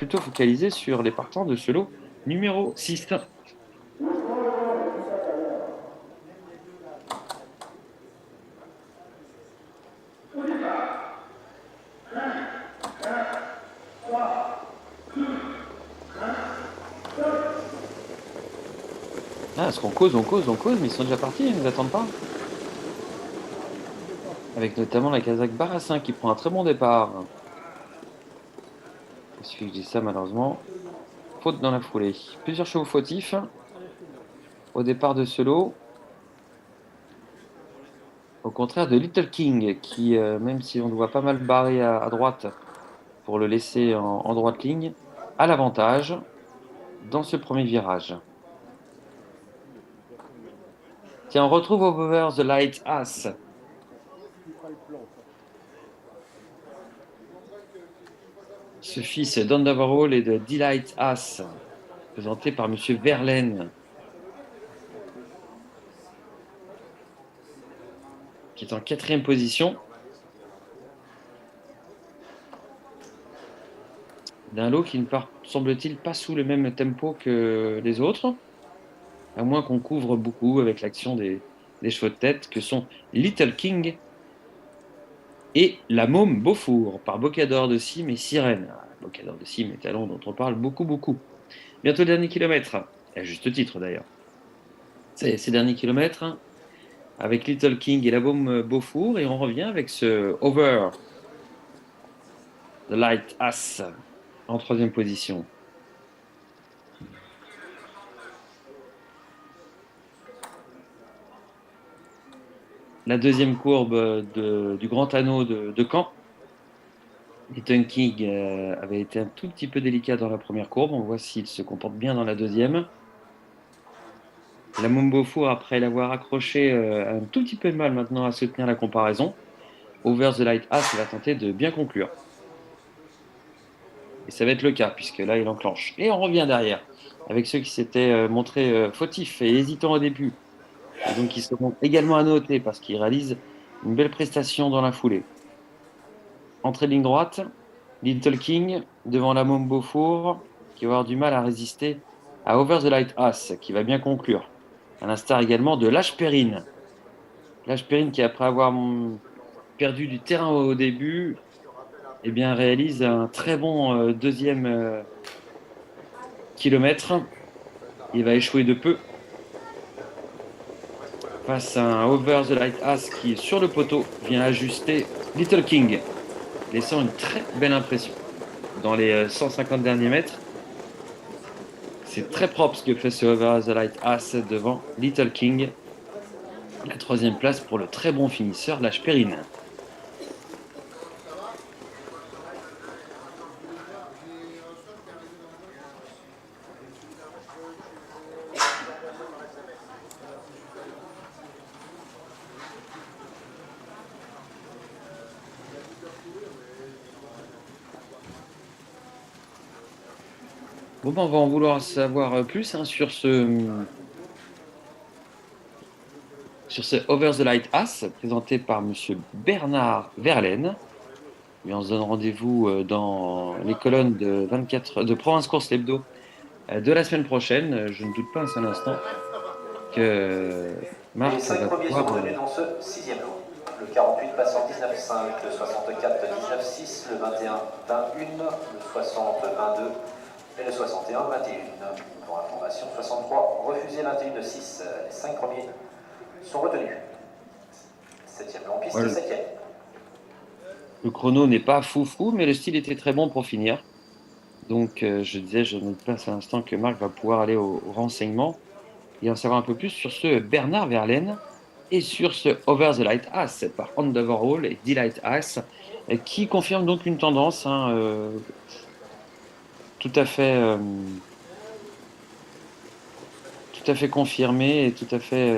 plutôt focalisé sur les partants de ce lot numéro 6. Ah, est-ce qu'on cause, mais ils sont déjà partis, ils ne nous attendent pas. Avec notamment la Kazakh Barassin qui prend un très bon départ. Il suffit que je dise ça, malheureusement. Faute dans la foulée. Plusieurs chevaux fautifs au départ de ce lot. Au contraire de Little King, qui, même si on le voit pas mal barré à droite pour le laisser en droite ligne, a l'avantage dans ce premier virage. Tiens, on retrouve Over the Light Ass. Ce fils d'Underworld et de Delight Ass, présenté par Monsieur Verlaine, qui est en quatrième position. D'un lot qui ne part, semble-t-il, pas sous le même tempo que les autres, à moins qu'on couvre beaucoup avec l'action des chevaux de tête, que sont Little King et la môme Beaufour, par Bocador de Cime et Sirène. Ah, Bocador de Cime, étalon dont on parle beaucoup, beaucoup. Bientôt le dernier kilomètre, à juste titre d'ailleurs. Ces derniers kilomètres, avec Little King et la môme Beaufour, et on revient avec ce Over the Light Ass en troisième position. La deuxième courbe du Grand Anneau de Caen. Little King avait été un tout petit peu délicat dans la première courbe. On voit s'il se comporte bien dans la deuxième. La Mombofour, après l'avoir accroché, a un tout petit peu de mal maintenant à soutenir la comparaison. Over the Light Ass va tenter de bien conclure. Et ça va être le cas, puisque là, il enclenche. Et on revient derrière, avec ceux qui s'étaient montrés fautifs et hésitants au début. Et donc, ils seront également à noter, parce qu'ils réalisent une belle prestation dans la foulée. Entrée de ligne droite, Little King devant la Môme Beaufour, qui va avoir du mal à résister à Over the Light Ass, qui va bien conclure. À l'instar également de Lashperrine. Lashperrine qui, après avoir perdu du terrain au début, eh bien, réalise un très bon deuxième kilomètre. Il va échouer de peu face à un Over the Light Ass qui, sur le poteau, vient ajuster Little King, laissant une très belle impression. Dans les 150 derniers mètres, c'est très propre ce que fait ce Over the Light Ass devant Little King. La troisième place pour le très bon finisseur Lashperrine. Bon, ben, on va en vouloir savoir plus hein, sur ce Over the Light Ass présenté par Monsieur Bernard Verlaine. Et on se donne rendez-vous dans les colonnes de 24 de Province Course l'Hebdo de la semaine prochaine. Je ne doute pas un seul instant que Les Marc 5 va premiers sont pouvoir. retenus dans ce sixième lot. Le 48 passant 19,5, le 64 19,6, le 21 21, le 60 22 et le 61 21. Pour information, 63 refusé 21,6. Les 5 premiers sont retenus. Septième lot en piste, Voilà, septième. le chrono n'est pas fou, mais le style était très bon pour finir. Donc, je disais, je ne doute pas un seul instant que Marc va pouvoir aller au renseignement et en savoir un peu plus sur ce Bernard Verlaine et sur ce Over the Light Ass par Underworld et Delight Ass, qui confirme donc une tendance hein, tout à fait, tout à fait confirmée et tout à fait